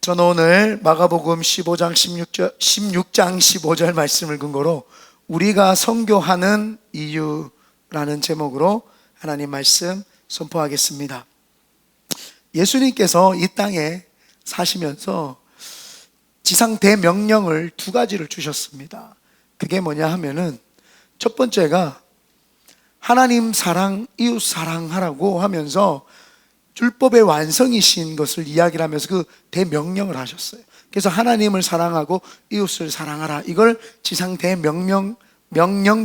저는 오늘 마가복음 15장 16장 15절 말씀을 근거로 우리가 선교하는 이유라는 제목으로 하나님 말씀 선포하겠습니다. 예수님께서 이 땅에 사시면서 지상 대명령을 두 가지를 주셨습니다. 그게 뭐냐 하면은 첫 번째가 하나님 사랑, 이웃 사랑하라고 하면서 율법의 완성이신 것을 이야기를 하면서 그 대명령을 하셨어요. 그래서 하나님을 사랑하고 이웃을 사랑하라, 이걸 지상 대명령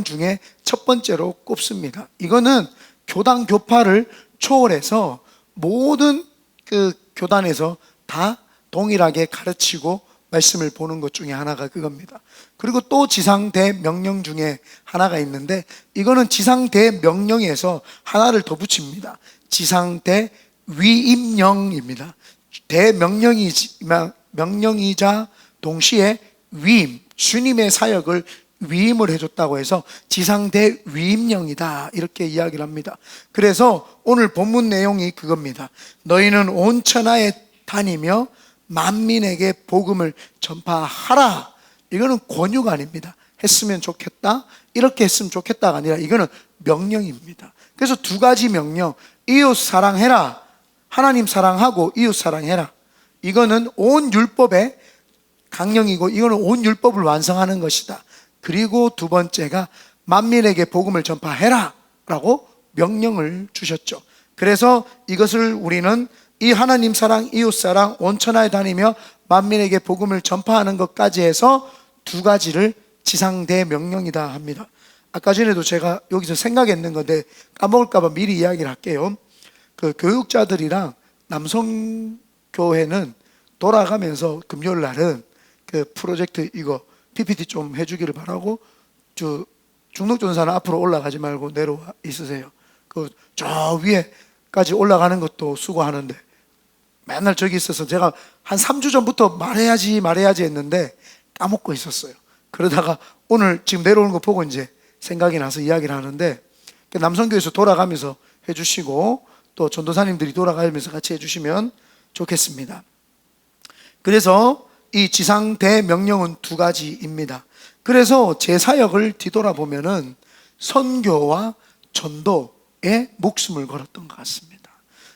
중에 첫 번째로 꼽습니다. 이거는 교단 교파를 초월해서 모든 그 교단에서 다 동일하게 가르치고 말씀을 보는 것 중에 하나가 그겁니다. 그리고 또 지상 대명령 중에 하나가 있는데, 이거는 지상 대명령에서 하나를 더 붙입니다. 지상 대위임령입니다. 명령이자 동시에 위임, 주님의 사역을 위임을 해줬다고 해서 지상 대위임령이다, 이렇게 이야기를 합니다. 그래서 오늘 본문 내용이 그겁니다. 너희는 온 천하에 다니며 만민에게 복음을 전파하라. 이거는 권유가 아닙니다. 했으면 좋겠다, 이렇게 했으면 좋겠다가 아니라 이거는 명령입니다. 그래서 두 가지 명령, 이웃 사랑해라, 하나님 사랑하고 이웃 사랑해라, 이거는 온 율법의 강령이고 이거는 온 율법을 완성하는 것이다. 그리고 두 번째가 만민에게 복음을 전파해라 라고 명령을 주셨죠. 그래서 이것을 우리는 이 하나님 사랑, 이웃 사랑, 온 천하에 다니며 만민에게 복음을 전파하는 것까지 해서 두 가지를 지상 대명령이다 합니다. 아까 전에도 제가 여기서 생각했는 건데 까먹을까봐 미리 이야기를 할게요. 그 교육자들이랑 남성교회는 돌아가면서 금요일 날은 그 프로젝트 이거 PPT 좀 해주기를 바라고, 중독전사는 앞으로 올라가지 말고 내려와 있으세요. 그 저 위에까지 올라가는 것도 수고하는데 맨날 저기 있어서 제가 한 3주 전부터 말해야지 했는데 까먹고 있었어요. 그러다가 오늘 지금 내려오는 거 보고 이제 생각이 나서 이야기를 하는데, 남성교회에서 돌아가면서 해주시고 또 전도사님들이 돌아가면서 같이 해주시면 좋겠습니다. 그래서 이 지상 대명령은 두 가지입니다. 그래서 제 사역을 뒤돌아보면은 선교와 전도에 목숨을 걸었던 것 같습니다.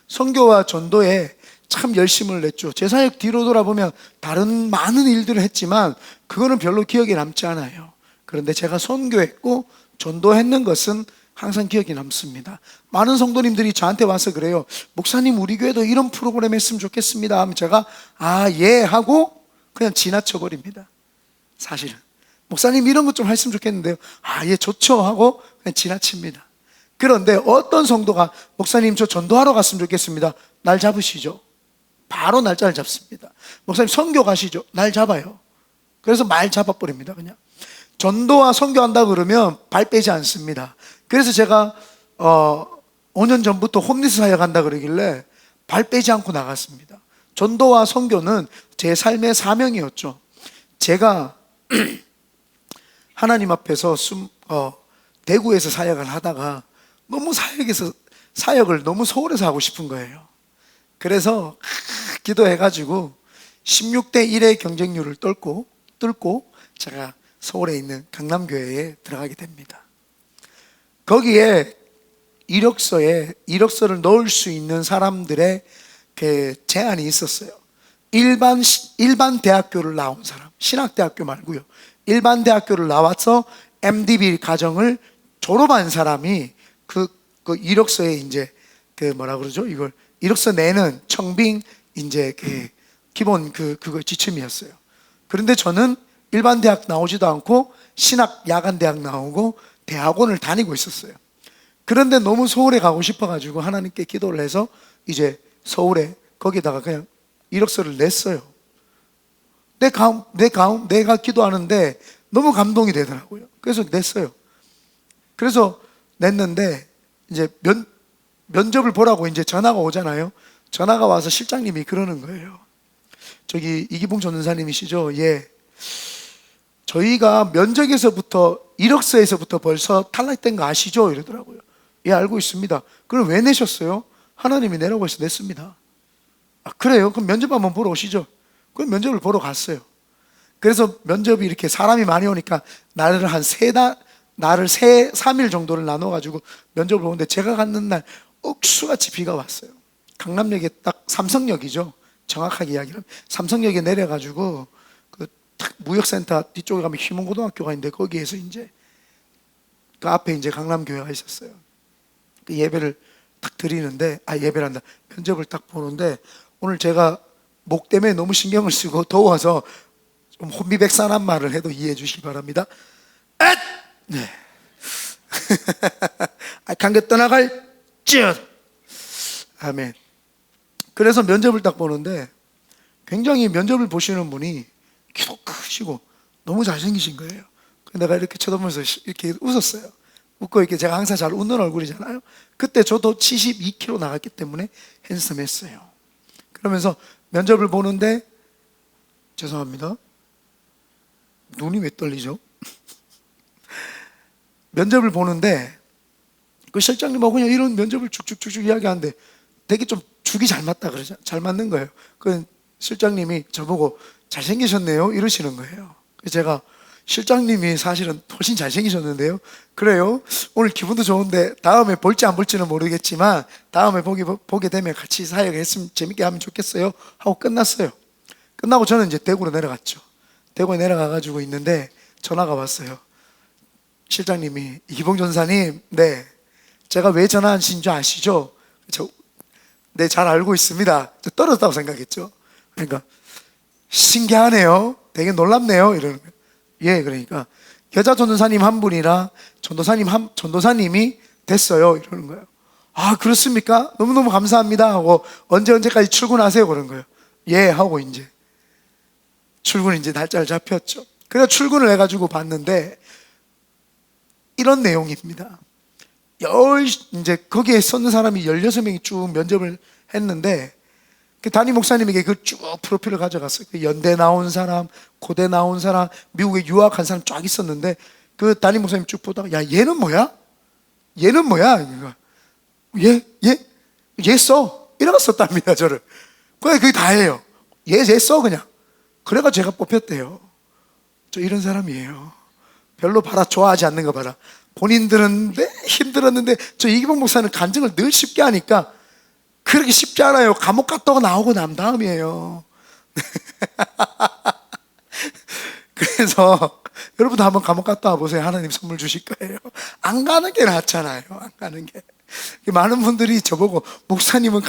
선교와 전도에 참 열심을 냈죠. 제 사역 뒤로 돌아보면 다른 많은 일들을 했지만 그거는 별로 기억에 남지 않아요. 그런데 제가 선교했고 전도했는 것은 항상 기억에 남습니다. 많은 성도님들이 저한테 와서 그래요. 목사님, 우리 교회도 이런 프로그램 했으면 좋겠습니다 하면 제가 예 하고 그냥 지나쳐 버립니다. 사실은 목사님 이런 것 좀 했으면 좋겠는데요, 예 좋죠 하고 그냥 지나칩니다. 그런데 어떤 성도가 목사님 저 전도하러 갔으면 좋겠습니다, 날 잡으시죠. 바로 날짜를 잡습니다. 목사님 선교 가시죠, 날 잡아요. 그래서 말 잡아버립니다. 그냥 전도와 선교한다 그러면 발 빼지 않습니다. 그래서 제가 5년 전부터 홈리스 사역 한다 그러길래 발 빼지 않고 나갔습니다. 전도와 선교는 제 삶의 사명이었죠. 제가 하나님 앞에서 대구에서 사역을 하다가 너무 사역을 너무 서울에서 하고 싶은 거예요. 그래서 기도해가지고 16대 1의 경쟁률을 뚫고 제가 서울에 있는 강남교회에 들어가게 됩니다. 거기에 이력서를 넣을 수 있는 사람들의 그 제한이 있었어요. 일반 대학교를 나온 사람, 신학대학교 말고요, 일반 대학교를 나와서 MDB 과정을 졸업한 사람이 그 이력서에 이제 이걸 이력서 내는 청빙 이제 기본 그거 지침이었어요. 그런데 저는 일반 대학 나오지도 않고 신학 야간 대학 나오고 대학원을 다니고 있었어요. 그런데 너무 서울에 가고 싶어가지고 하나님께 기도를 해서 이제 서울에 거기다가 그냥 이력서를 냈어요. 내가 기도하는데 너무 감동이 되더라고요. 그래서 냈어요. 그래서 냈는데 이제 면접을 보라고 이제 전화가 오잖아요. 전화가 와서 실장님이 그러는 거예요. 저기 이기봉 전도사님이시죠? 예. 저희가 면접에서부터 이력서에서부터 벌써 탈락된 거 아시죠? 이러더라고요. 예, 알고 있습니다. 그럼 왜 내셨어요? 하나님이 내라고 해서 냈습니다. 그래요? 그럼 면접 한번 보러 오시죠. 그 면접을 보러 갔어요. 그래서 면접이 이렇게 사람이 많이 오니까 날을 한 3일 정도를 나눠가지고 면접을 보는데, 제가 갔는 날 억수같이 비가 왔어요. 강남역에 딱 삼성역이죠. 정확하게 이야기하면 삼성역에 내려가지고 그 무역센터 뒤쪽에 가면 희문고등학교가 있는데, 거기에서 이제 그 앞에 이제 강남교회가 있었어요. 그 예배를 딱 드리는데, 예배란다. 면접을 딱 보는데, 오늘 제가 목 때문에 너무 신경을 쓰고 더워서 좀 혼비백산한 말을 해도 이해해 주시기 바랍니다. 앗! 네. 감겨 떠나갈 ጭ! 아멘. 그래서 면접을 딱 보는데, 굉장히 면접을 보시는 분이 키도 크시고 너무 잘생기신 거예요. 내가 이렇게 쳐다보면서 이렇게 웃었어요. 웃고, 이렇게 제가 항상 잘 웃는 얼굴이잖아요. 그때 저도 72kg 나갔기 때문에 핸섬했어요. 그러면서 면접을 보는데, 죄송합니다, 눈이 왜 떨리죠? 면접을 보는데 그 실장님하고 그냥 이런 면접을 쭉쭉쭉쭉 이야기하는데 되게 좀 죽이 잘 맞다 그러죠. 잘 맞는 거예요. 그 실장님이 저보고 잘생기셨네요 이러시는 거예요. 그래서 제가, 실장님이 사실은 훨씬 잘생기셨는데요. 그래요? 오늘 기분도 좋은데 다음에 볼지 안 볼지는 모르겠지만 다음에 보게 되면 같이 사역했으면 재밌게 하면 좋겠어요 하고 끝났어요. 끝나고 저는 이제 대구로 내려갔죠. 대구에 내려가가지고 있는데 전화가 왔어요. 실장님이, 이기봉 전사님, 네, 제가 왜 전화하신 줄 아시죠? 네, 잘 알고 있습니다. 저 떨어졌다고 생각했죠. 그러니까 신기하네요, 되게 놀랍네요 이러는 거예요. 예, 그러니까 여자 전도사님 한 분이라 전도사님이 됐어요 이러는 거예요. 그렇습니까? 너무너무 감사합니다 하고, 언제까지 출근하세요 그런 거예요. 예 하고 이제 출근 이제 날짜를 잡혔죠. 그래서 출근을 해가지고 봤는데 이런 내용입니다. 이제 거기에 섰는 사람이 16명이 쭉 면접을 했는데, 그 담임 목사님에게 그 쭉 프로필을 가져갔어요. 그 연대 나온 사람, 고대 나온 사람, 미국에 유학한 사람 쫙 있었는데, 그 담임 목사님 쭉 보다가, 야, 얘는 뭐야? 얘는 뭐야? 얘 써. 이러고 썼답니다, 저를. 그게 다예요. 얘 써, 그냥. 그래가 제가 뽑혔대요. 저 이런 사람이에요. 별로 좋아하지 않는 거 봐라. 본인들은 힘들었는데, 저 이기봉 목사는 간증을 늘 쉽게 하니까 그렇게 쉽지 않아요. 감옥 갔다가 나오고 난 다음이에요. 그래서 여러분도 한번 감옥 갔다 와보세요. 하나님 선물 주실 거예요. 안 가는 게 낫잖아요. 안 가는 게. 많은 분들이 저보고, 목사님은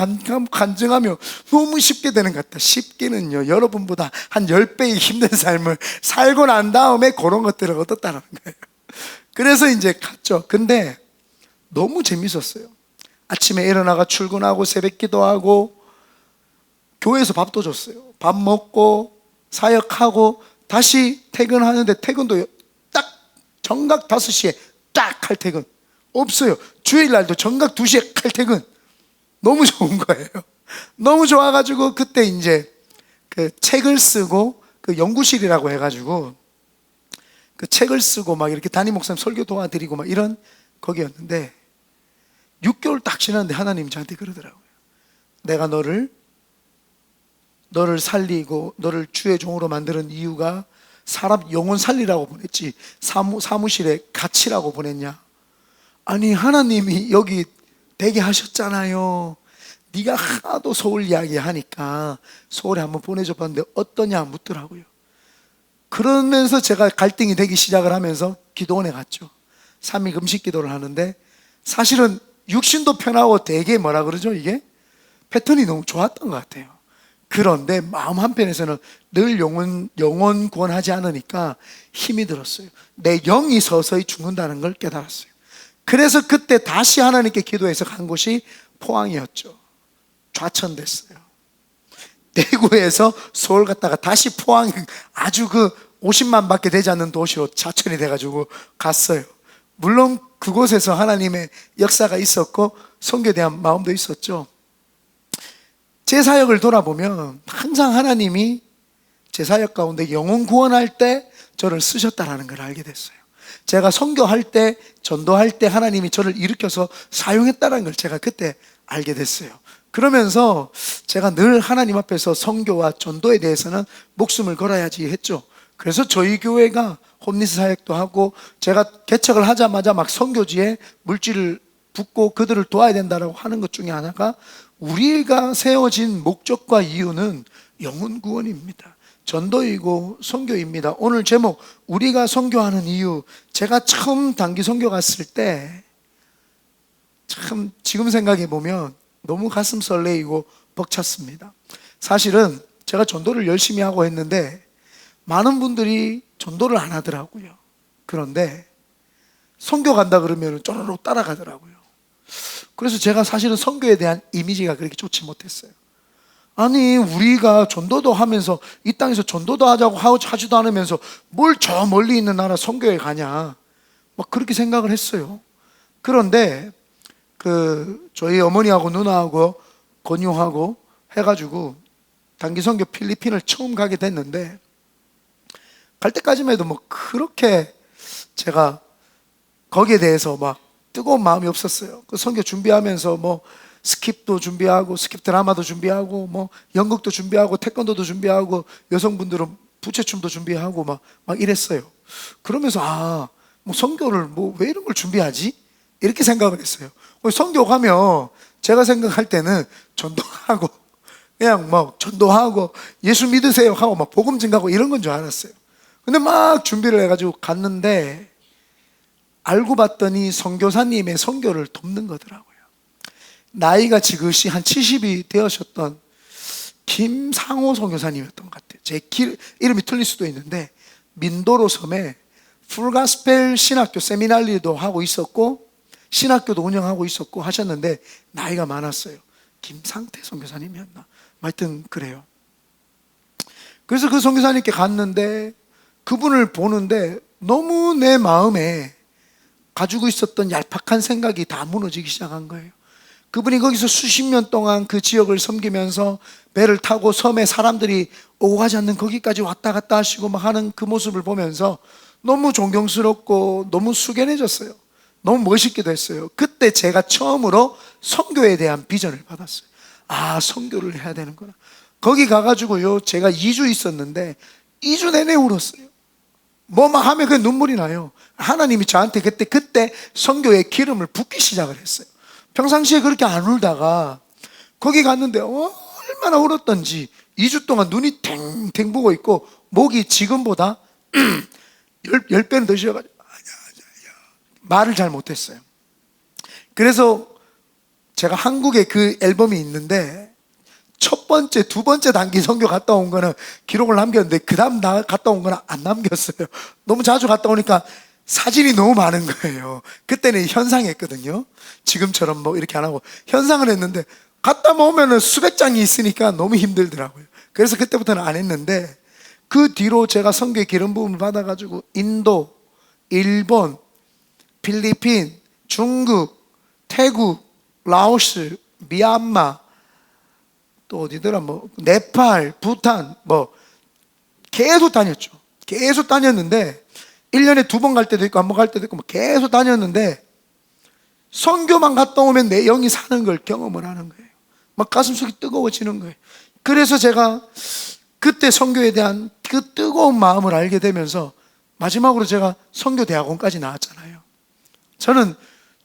간증하며 너무 쉽게 되는 것 같다. 쉽게는요, 여러분보다 한 10배의 힘든 삶을 살고 난 다음에 그런 것들을 얻었다는 거예요. 그래서 이제 갔죠. 근데 너무 재밌었어요. 아침에 일어나가 출근하고 새벽 기도하고 교회에서 밥도 줬어요. 밥 먹고 사역하고 다시 퇴근하는데, 퇴근도 딱 정각 5시에 딱 칼퇴근. 없어요. 주일날도 정각 2시에 칼퇴근. 너무 좋은 거예요. 너무 좋아가지고 그때 이제 그 책을 쓰고, 그 연구실이라고 해가지고 그 책을 쓰고 막 이렇게 담임 목사님 설교 도와드리고 막 이런 거기였는데, 6개월 딱 지났는데 하나님이 저한테 그러더라고요. 내가 너를 살리고 너를 주의 종으로 만드는 이유가 사람 영혼 살리라고 보냈지 사무실에 갇히라고 보냈냐? 아니, 하나님이 여기 되게 하셨잖아요. 네가 하도 서울 이야기 하니까 서울에 한번 보내줘 봤는데 어떠냐 묻더라고요. 그러면서 제가 갈등이 되기 시작을 하면서 기도원에 갔죠. 3일 금식 기도를 하는데, 사실은 육신도 편하고 되게 뭐라 그러죠, 이게 패턴이 너무 좋았던 것 같아요. 그런데 마음 한편에서는 늘 영혼 구원하지 않으니까 힘이 들었어요. 내 영이 서서히 죽는다는 걸 깨달았어요. 그래서 그때 다시 하나님께 기도해서 간 곳이 포항이었죠. 좌천됐어요. 대구에서 서울 갔다가 다시 포항, 아주 그 50만 밖에 되지 않는 도시로 좌천이 돼가지고 갔어요. 물론 그곳에서 하나님의 역사가 있었고 선교에 대한 마음도 있었죠. 제 사역을 돌아보면 항상 하나님이 제 사역 가운데 영혼 구원할 때 저를 쓰셨다는 걸 알게 됐어요. 제가 선교할 때, 전도할 때 하나님이 저를 일으켜서 사용했다는 걸 제가 그때 알게 됐어요. 그러면서 제가 늘 하나님 앞에서 선교와 전도에 대해서는 목숨을 걸어야지 했죠. 그래서 저희 교회가 홈리스 사역도 하고, 제가 개척을 하자마자 막 선교지에 물질을 붓고 그들을 도와야 된다라고 하는 것 중에 하나가, 우리가 세워진 목적과 이유는 영혼 구원입니다. 전도이고 선교입니다. 오늘 제목, 우리가 선교하는 이유. 제가 처음 단기 선교 갔을 때 참 지금 생각해 보면 너무 가슴 설레이고 벅찼습니다. 사실은 제가 전도를 열심히 하고 했는데 많은 분들이 전도를 안 하더라고요. 그런데 선교 간다 그러면 쪼르륵 따라가더라고요. 그래서 제가 사실은 선교에 대한 이미지가 그렇게 좋지 못했어요. 아니, 우리가 전도도 하면서 이 땅에서 전도도 하자고 하지도 않으면서 뭘 저 멀리 있는 나라 선교에 가냐, 막 그렇게 생각을 했어요. 그런데 저희 어머니하고 누나하고 권유하고 해가지고 단기 선교 필리핀을 처음 가게 됐는데, 갈 때까지만 해도 뭐 그렇게 제가 거기에 대해서 막 뜨거운 마음이 없었어요. 그 선교 준비하면서 뭐 스킵도 준비하고, 스킵 드라마도 준비하고, 뭐 연극도 준비하고, 태권도도 준비하고, 여성분들은 부채춤도 준비하고 막 이랬어요. 그러면서 뭐 선교를 뭐 왜 이런 걸 준비하지? 이렇게 생각을 했어요. 선교 가면 제가 생각할 때는 전도하고, 그냥 뭐 전도하고 예수 믿으세요 하고 막 복음 증가하고 이런 건 줄 알았어요. 근데 막 준비를 해가지고 갔는데, 알고 봤더니 선교사님의 선교를 돕는 거더라고요. 나이가 지그시 한 70이 되으셨던 김상호 선교사님이었던 것 같아요. 제 이름이 틀릴 수도 있는데, 민도로 섬에 풀가스펠 신학교 세미나리도 하고 있었고 신학교도 운영하고 있었고 하셨는데 나이가 많았어요. 김상태 선교사님이었나? 하여튼 그래요. 그래서 그 선교사님께 갔는데 그분을 보는데 너무 내 마음에 가지고 있었던 얄팍한 생각이 다 무너지기 시작한 거예요. 그분이 거기서 수십 년 동안 그 지역을 섬기면서 배를 타고 섬에 사람들이 오고 가지 않는 거기까지 왔다 갔다 하시고 막 하는 그 모습을 보면서 너무 존경스럽고 너무 숙연해졌어요. 너무 멋있기도 했어요. 그때 제가 처음으로 선교에 대한 비전을 받았어요. 선교를 해야 되는구나. 거기 가가지고요, 제가 2주 있었는데 2주 내내 울었어요. 뭐만 하면 그 눈물이 나요. 하나님이 저한테 그때 선교의 기름을 붓기 시작을 했어요. 평상시에 그렇게 안 울다가 거기 갔는데 얼마나 울었던지 2주 동안 눈이 탱탱 부고 있고 목이 지금보다 10배는 더 쉬어가지고 말을 잘 못했어요. 그래서 제가 한국에 그 앨범이 있는데 첫 번째, 두 번째 단기 선교 갔다 온 거는 기록을 남겼는데 그 다음 나 갔다 온 거는 안 남겼어요. 너무 자주 갔다 오니까 사진이 너무 많은 거예요. 그때는 현상했거든요. 지금처럼 뭐 이렇게 안 하고 현상을 했는데 갔다 오면은 수백 장이 있으니까 너무 힘들더라고요. 그래서 그때부터는 안 했는데, 그 뒤로 제가 선교의 기름 부음을 받아가지고 인도, 일본, 필리핀, 중국, 태국, 라오스, 미얀마, 또 어디더라, 뭐 네팔, 부탄, 뭐 계속 다녔죠. 계속 다녔는데 1년에 2번 갈 때도 있고 1번 갈 때도 있고 뭐 계속 다녔는데, 선교만 갔다 오면 내 영이 사는 걸 경험을 하는 거예요. 막 가슴속이 뜨거워지는 거예요. 그래서 제가 그때 선교에 대한 그 뜨거운 마음을 알게 되면서 마지막으로 제가 선교대학원까지 나왔잖아요. 저는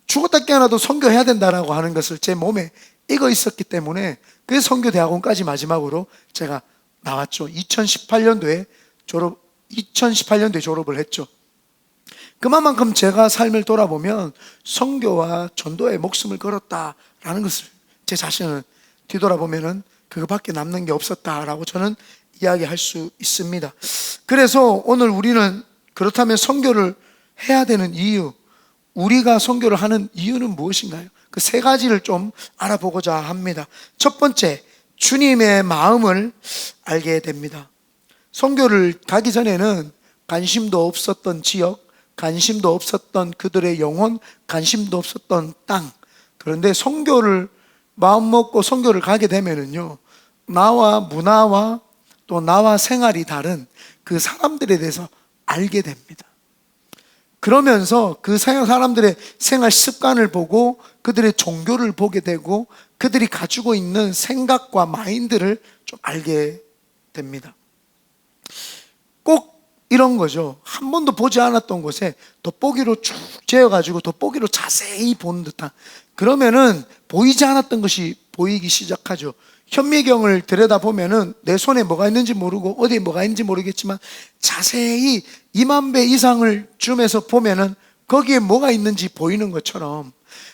죽었다 깨어나도 선교해야 된다라고 하는 것을 제 몸에 익어 있었기 때문에 그 선교대학원까지 마지막으로 제가 나왔죠. 2018년도에 졸업을 했죠. 그만큼 제가 삶을 돌아보면 선교와 전도에 목숨을 걸었다라는 것을, 제 자신을 뒤돌아보면은 그거밖에 남는 게 없었다라고 저는 이야기할 수 있습니다. 그래서 오늘 우리는 그렇다면 선교를 해야 되는 이유, 우리가 선교를 하는 이유는 무엇인가요? 그 세 가지를 좀 알아보고자 합니다. 첫 번째, 주님의 마음을 알게 됩니다. 선교를 가기 전에는 관심도 없었던 지역, 관심도 없었던 그들의 영혼, 관심도 없었던 땅. 그런데 선교를 마음 먹고 선교를 가게 되면은요, 나와 문화와 또 나와 생활이 다른 그 사람들에 대해서 알게 됩니다. 그러면서 그 서양 사람들의 생활 습관을 보고 그들의 종교를 보게 되고 그들이 가지고 있는 생각과 마인드를 좀 알게 됩니다. 꼭 이런 거죠. 한 번도 보지 않았던 곳에 돋보기로 쭉 재어가지고 돋보기로 자세히 보는 듯한, 그러면은 보이지 않았던 것이 보이기 시작하죠. 현미경을 들여다보면은 내 손에 뭐가 있는지 모르고 어디에 뭐가 있는지 모르겠지만 자세히 2만 배 이상을 줌해서 보면은 거기에 뭐가 있는지 보이는 것처럼,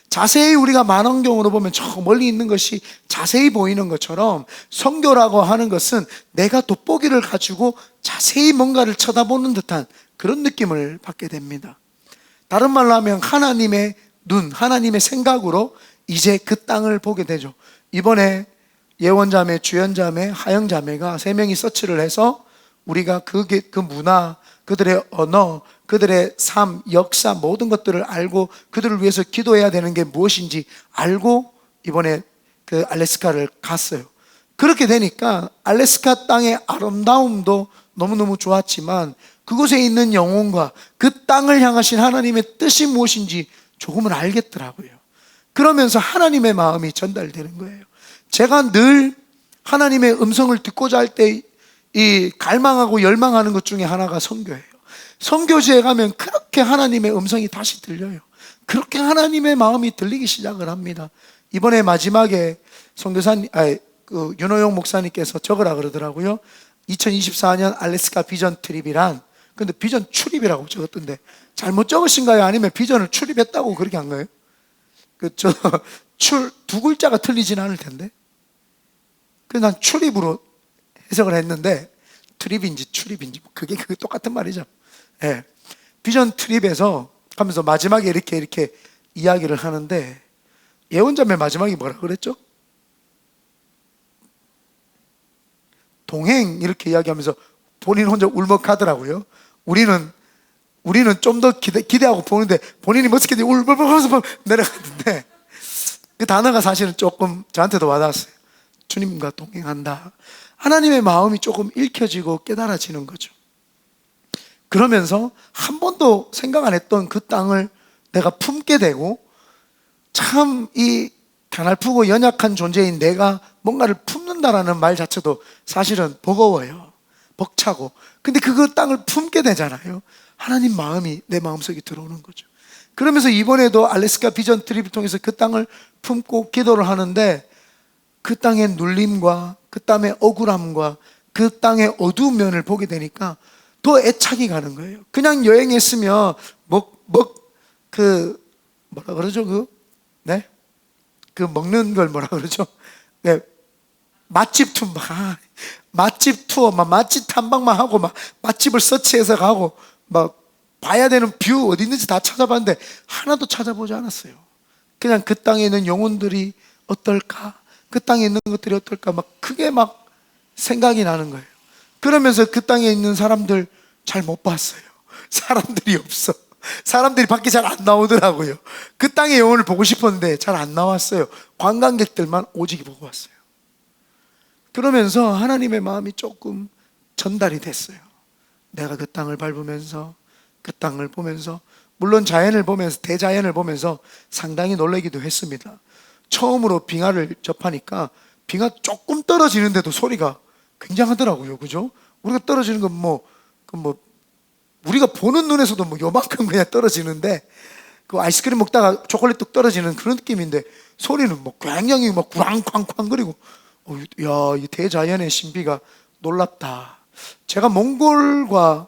자세히 우리가 망원경으로 보면 저 멀리 있는 것이 자세히 보이는 것처럼, 성교라고 하는 것은 내가 돋보기를 가지고 자세히 뭔가를 쳐다보는 듯한 그런 느낌을 받게 됩니다. 다른 말로 하면 하나님의 눈, 하나님의 생각으로 이제 그 땅을 보게 되죠. 이번에 예원자매, 주연자매, 하영자매가 3명이 서치를 해서 우리가 그 문화, 그들의 언어, 그들의 삶, 역사, 모든 것들을 알고 그들을 위해서 기도해야 되는 게 무엇인지 알고 이번에 그 알래스카를 갔어요. 그렇게 되니까 알래스카 땅의 아름다움도 너무너무 좋았지만 그곳에 있는 영혼과 그 땅을 향하신 하나님의 뜻이 무엇인지 조금은 알겠더라고요. 그러면서 하나님의 마음이 전달되는 거예요. 제가 늘 하나님의 음성을 듣고자 할 때 이 갈망하고 열망하는 것 중에 하나가 선교예요. 선교지에 가면 그렇게 하나님의 음성이 다시 들려요. 그렇게 하나님의 마음이 들리기 시작을 합니다. 이번에 마지막에 윤호영 목사님께서 적으라 그러더라고요. 2024년 알래스카 비전 트립이란, 근데 비전 출입이라고 적었던데 잘못 적으신가요? 아니면 비전을 출입했다고 그렇게 한 거예요? 두 글자가 틀리진 않을 텐데. 그래서 난 출입으로 해석을 했는데 트립인지 출입인지 그게 똑같은 말이죠. 예. 비전 트립에서 하면서 마지막에 이렇게 이야기를 하는데, 예언자매 마지막에 뭐라 그랬죠? 동행 이렇게 이야기하면서 본인 혼자 울먹하더라고요. 우리는 좀 더 기대하고 보는데 본인이 멋지게 울먹하면서 내려갔는데 그 단어가 사실은 조금 저한테도 와닿았어요. 주님과 동행한다. 하나님의 마음이 조금 읽혀지고 깨달아지는 거죠. 그러면서 한 번도 생각 안 했던 그 땅을 내가 품게 되고, 참 이 가냘프고 연약한 존재인 내가 뭔가를 품는다라는 말 자체도 사실은 버거워요. 벅차고. 근데 그 땅을 품게 되잖아요. 하나님 마음이 내 마음속에 들어오는 거죠. 그러면서 이번에도 알래스카 비전 트립을 통해서 그 땅을 품고 기도를 하는데, 그 땅의 눌림과 그 땅의 억울함과 그 땅의 어두운 면을 보게 되니까 더 애착이 가는 거예요. 그냥 여행했으면 뭐라 그러죠? 그 먹는 걸 뭐라 그러죠? 네. 맛집 투어, 맛집 탐방만 하고 맛집을 서치해서 가고 봐야 되는 뷰 어디 있는지 다 찾아봤는데 하나도 찾아보지 않았어요. 그냥 그 땅에 있는 영혼들이 어떨까? 그 땅에 있는 것들이 어떨까? 크게 생각이 나는 거예요. 그러면서 그 땅에 있는 사람들 잘 못 봤어요. 사람들이 없어. 사람들이 밖에 잘 안 나오더라고요. 그 땅의 영혼을 보고 싶었는데 잘 안 나왔어요. 관광객들만 오지게 보고 왔어요. 그러면서 하나님의 마음이 조금 전달이 됐어요. 내가 그 땅을 밟으면서 그 땅을 보면서, 물론 자연을 보면서, 대자연을 보면서 상당히 놀라기도 했습니다. 처음으로 빙하를 접하니까 빙하 조금 떨어지는데도 소리가 굉장하더라고요. 그죠? 우리가 떨어지는 건 우리가 보는 눈에서도 요만큼 그냥 떨어지는데, 그 아이스크림 먹다가 초콜릿 뚝 떨어지는 그런 느낌인데 소리는 굉장히 구랑쾅쾅거리고, 야, 이 대자연의 신비가 놀랍다. 제가 몽골과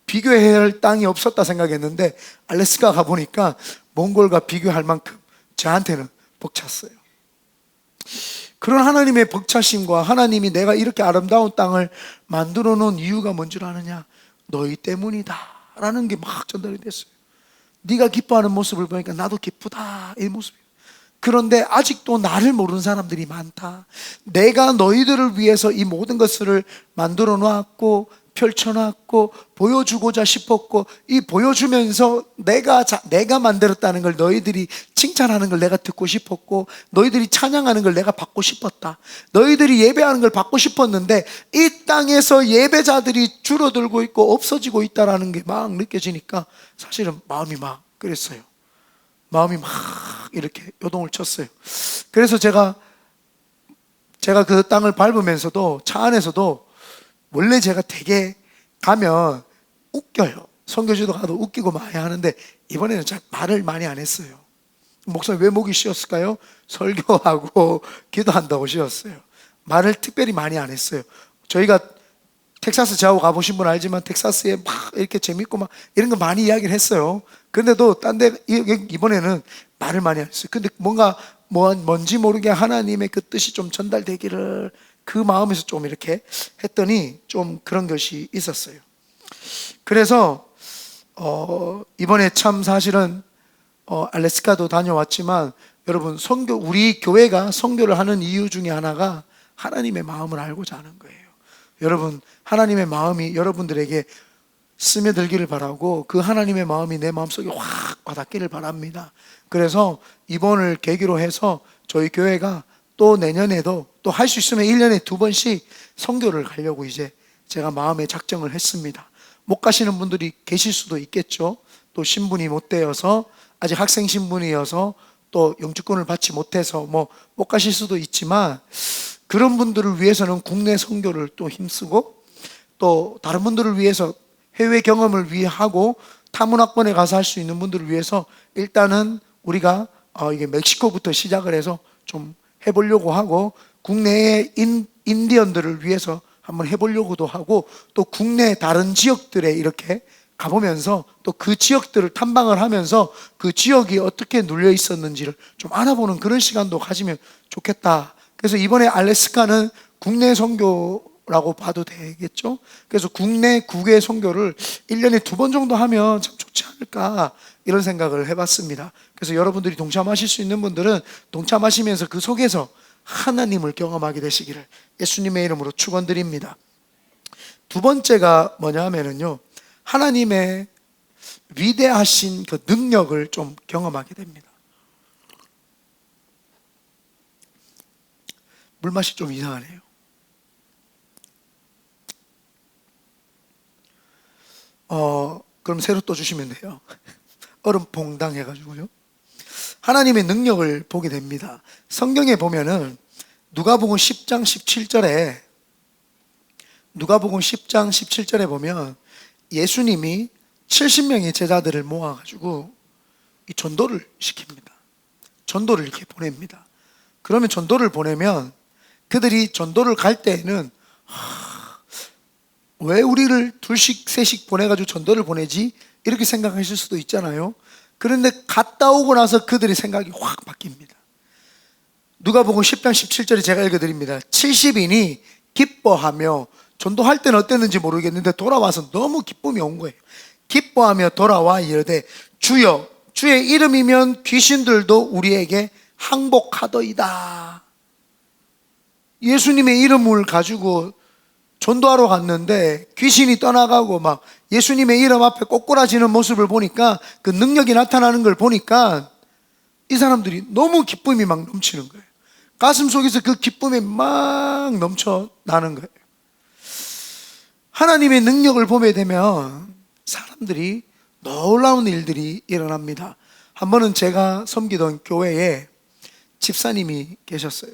비교해야 할 땅이 없었다 생각했는데 알래스카 가보니까 몽골과 비교할 만큼 저한테는 벅찼어요. 그런 하나님의 벅차심과 하나님이 내가 이렇게 아름다운 땅을 만들어 놓은 이유가 뭔 줄 아느냐? 너희 때문이다 라는 게 막 전달이 됐어요. 네가 기뻐하는 모습을 보니까 나도 기쁘다, 이 모습이에요. 그런데 아직도 나를 모르는 사람들이 많다. 내가 너희들을 위해서 이 모든 것을 만들어 놓았고 펼쳐놨고 보여주고자 싶었고, 이 보여주면서 내가 만들었다는 걸 너희들이 칭찬하는 걸 내가 듣고 싶었고, 너희들이 찬양하는 걸 내가 받고 싶었다. 너희들이 예배하는 걸 받고 싶었는데 이 땅에서 예배자들이 줄어들고 있고 없어지고 있다라는 게 막 느껴지니까 사실은 마음이 막 그랬어요. 마음이 막 이렇게 요동을 쳤어요. 그래서 제가 그 땅을 밟으면서도 차 안에서도, 원래 제가 되게 가면 웃겨요. 선교지도 가도 웃기고 많이 하는데 이번에는 잘 말을 많이 안 했어요. 목사님 왜 목이 쉬었을까요? 설교하고 기도한다고 쉬었어요. 말을 특별히 많이 안 했어요. 저희가 텍사스 저하고 가보신 분 알지만 텍사스에 막 이렇게 재밌고 막 이런 거 많이 이야기를 했어요. 근데도 딴 데 이번에는 말을 많이 안 했어요. 근데 뭔지 모르게 하나님의 그 뜻이 좀 전달되기를 그 마음에서 좀 이렇게 했더니 좀 그런 것이 있었어요. 그래서 이번에 참 사실은 알래스카도 다녀왔지만, 여러분 우리 교회가 선교를 하는 이유 중에 하나가 하나님의 마음을 알고자 하는 거예요. 여러분, 하나님의 마음이 여러분들에게 스며들기를 바라고, 그 하나님의 마음이 내 마음속에 확 와닿기를 바랍니다. 그래서 이번을 계기로 해서 저희 교회가 또 내년에도 또 할 수 있으면 1년에 2번씩 선교를 가려고 이제 제가 마음에 작정을 했습니다. 못 가시는 분들이 계실 수도 있겠죠. 또 신분이 못 되어서, 아직 학생 신분이어서 또 영주권을 받지 못해서 못 가실 수도 있지만, 그런 분들을 위해서는 국내 선교를 또 힘쓰고, 또 다른 분들을 위해서 해외 경험을 위해 하고, 타문화권에 가서 할 수 있는 분들을 위해서 일단은 우리가 이게 멕시코부터 시작을 해서 좀 해보려고 하고, 국내의 인디언들을 위해서 한번 해보려고도 하고, 또 국내 다른 지역들에 이렇게 가보면서 또 그 지역들을 탐방을 하면서 그 지역이 어떻게 눌려 있었는지를 좀 알아보는 그런 시간도 가지면 좋겠다. 그래서 이번에 알래스카는 국내 선교라고 봐도 되겠죠. 그래서 국내 국외 선교를 1년에 2번 정도 하면 참 좋지 않을까, 이런 생각을 해봤습니다. 그래서 여러분들이 동참하실 수 있는 분들은 동참하시면서 그 속에서 하나님을 경험하게 되시기를 예수님의 이름으로 축원드립니다. 두 번째가 뭐냐 하면은요, 하나님의 위대하신 그 능력을 좀 경험하게 됩니다. 물맛이 좀 이상하네요. 그럼 새로 또 주시면 돼요. 얼음 퐁당 해가지고요. 하나님의 능력을 보게 됩니다. 성경에 보면은 누가복음 10장 17절에 보면 예수님이 70명의 제자들을 모아가지고 이 전도를 시킵니다. 전도를 이렇게 보냅니다. 그러면 전도를 보내면 그들이 전도를 갈 때에는 왜 우리를 2씩 3씩 보내가지고 전도를 보내지? 이렇게 생각하실 수도 있잖아요. 그런데 갔다 오고 나서 그들의 생각이 확 바뀝니다. 누가복음 10장 17절에 제가 읽어드립니다. 70인이 기뻐하며, 전도할 때는 어땠는지 모르겠는데 돌아와서 너무 기쁨이 온 거예요. 기뻐하며 돌아와 이르되 주여, 주의 이름이면 귀신들도 우리에게 항복하더이다. 예수님의 이름을 가지고 전도하러 갔는데 귀신이 떠나가고 막 예수님의 이름 앞에 꼬꾸라지는 모습을 보니까, 그 능력이 나타나는 걸 보니까 이 사람들이 너무 기쁨이 막 넘치는 거예요. 가슴 속에서 그 기쁨이 막 넘쳐나는 거예요. 하나님의 능력을 보게 되면 사람들이 놀라운 일들이 일어납니다. 한 번은 제가 섬기던 교회에 집사님이 계셨어요.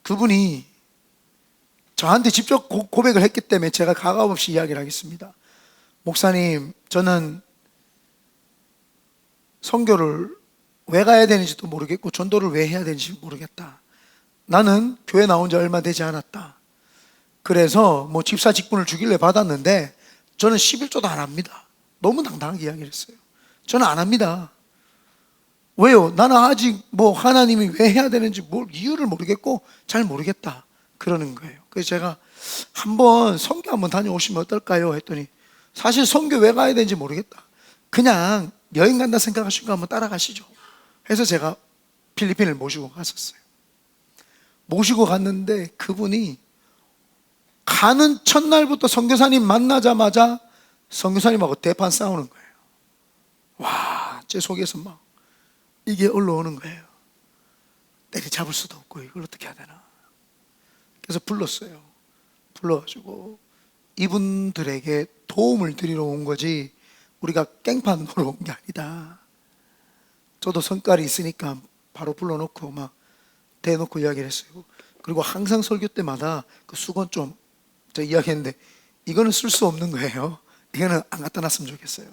그분이 저한테 직접 고백을 했기 때문에 제가 가감없이 이야기를 하겠습니다. 목사님, 저는 선교를 왜 가야 되는지도 모르겠고 전도를 왜 해야 되는지 모르겠다. 나는 교회 나온 지 얼마 되지 않았다. 그래서 집사 직분을 주길래 받았는데 저는 11조도 안 합니다. 너무 당당하게 이야기를 했어요. 저는 안 합니다. 왜요? 나는 아직 하나님이 왜 해야 되는지 이유를 모르겠고 잘 모르겠다, 그러는 거예요. 그래서 제가 한번 선교 한번 다녀오시면 어떨까요? 했더니, 사실 선교 왜 가야 되는지 모르겠다, 그냥 여행 간다 생각하시고 한번 따라가시죠. 해서 제가 필리핀을 모시고 갔었어요. 모시고 갔는데 그분이 가는 첫날부터 선교사님 만나자마자 선교사님하고 대판 싸우는 거예요. 와, 제 속에서 막 이게 올라오는 거예요. 때리잡을 수도 없고 이걸 어떻게 해야 되나. 그래서 불렀어요. 불러가지고 이분들에게 도움을 드리러 온 거지 우리가 깽판 놀러 온 게 아니다. 저도 성깔이 있으니까 바로 불러놓고 막 대놓고 이야기를 했어요. 그리고 항상 설교 때마다 그 수건 좀 제가 이야기했는데 이거는 쓸 수 없는 거예요. 이거는 안 갖다 놨으면 좋겠어요.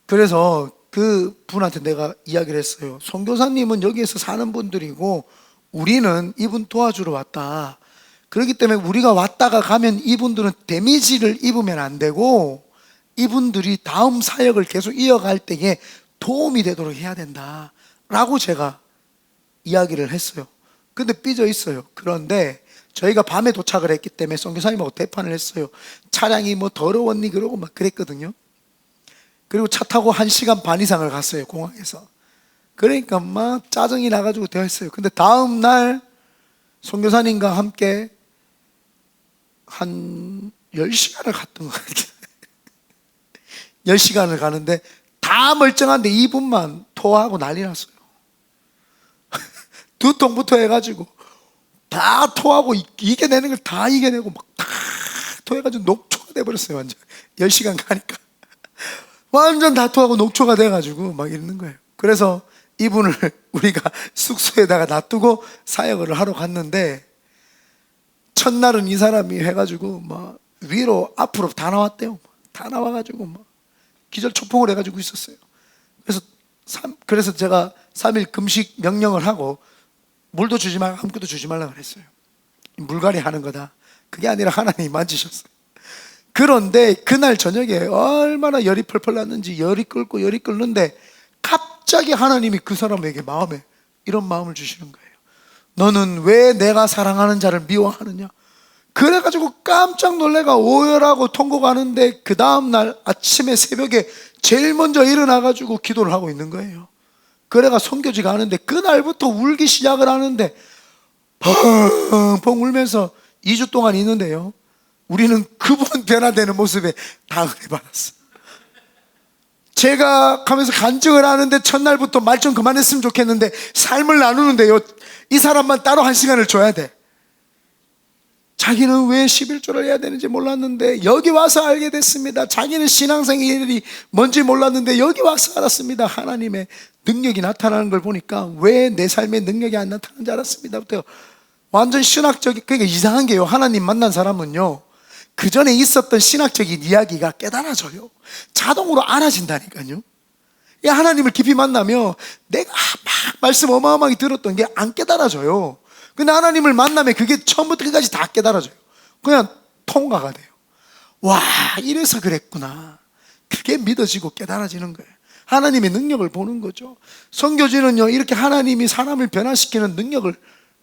그래서 그 분한테 내가 이야기를 했어요. 선교사님은 여기에서 사는 분들이고 우리는 이분 도와주러 왔다. 그렇기 때문에 우리가 왔다가 가면 이분들은 데미지를 입으면 안 되고 이분들이 다음 사역을 계속 이어갈 때에 도움이 되도록 해야 된다 라고 제가 이야기를 했어요. 근데 삐져 있어요. 그런데 저희가 밤에 도착을 했기 때문에 선교사님하고 대판을 했어요. 차량이 뭐 더러웠니 그러고 막 그랬거든요. 그리고 차 타고 1시간 반 이상을 갔어요, 공항에서. 그러니까 막 짜증이 나가지고 대화했어요. 근데 다음 날 선교사님과 함께 한 10시간을 갔던 것 같아요. 10시간을 가는데 다 멀쩡한데 이분만 토하고 난리 났어요. 두통부터 해가지고 다 토하고 이겨내는 걸 다 이겨내고 막 다 토해가지고 녹초가 돼버렸어요. 완전 10시간 가니까 완전 다 토하고 녹초가 돼가지고 막 이러는 거예요. 그래서 이분을 우리가 숙소에다가 놔두고 사역을 하러 갔는데 첫날은 이 사람이 해가지고 막 위로 앞으로 다 나왔대요. 다 나와가지고 막 기절초풍을 해가지고 있었어요. 그래서 제가 3일 금식 명령을 하고 물도 주지 말고 아무것도 주지 말라고 그랬어요. 물갈이 하는 거다. 그게 아니라 하나님이 만지셨어요. 그런데 그날 저녁에 얼마나 열이 펄펄 났는지 열이 끓는데 갑자기 하나님이 그 사람에게 마음에 이런 마음을 주시는 거예요. 너는 왜 내가 사랑하는 자를 미워하느냐. 그래가지고 깜짝 놀래가 오열하고 통곡하는데 그 다음날 아침에 새벽에 제일 먼저 일어나가지고 기도를 하고 있는 거예요. 그래가 선교지 가는데 그날부터 울기 시작을 하는데 펑펑 울면서 2주 동안 있는데요, 우리는 그분 변화되는 모습에 다 은혜 받았어. 제가 가면서 간증을 하는데 첫날부터 말 좀 그만했으면 좋겠는데 삶을 나누는데요, 이 사람만 따로 1시간을 줘야 돼. 자기는 왜 11조를 해야 되는지 몰랐는데 여기 와서 알게 됐습니다. 자기는 신앙생활이 뭔지 몰랐는데 여기 와서 알았습니다. 하나님의 능력이 나타나는 걸 보니까 왜 내 삶에 능력이 안 나타나는지 알았습니다. 완전 신학적인, 그러니까 이상한 게요, 하나님 만난 사람은요 그 전에 있었던 신학적인 이야기가 깨달아져요. 자동으로 알아진다니까요. 하나님을 깊이 만나면 내가 막 말씀 어마어마하게 들었던 게 안 깨달아져요. 근데 하나님을 만나면 그게 처음부터 끝까지 다 깨달아져요. 그냥 통과가 돼요. 와, 이래서 그랬구나. 그게 믿어지고 깨달아지는 거예요. 하나님의 능력을 보는 거죠. 선교지는요 이렇게 하나님이 사람을 변화시키는 능력을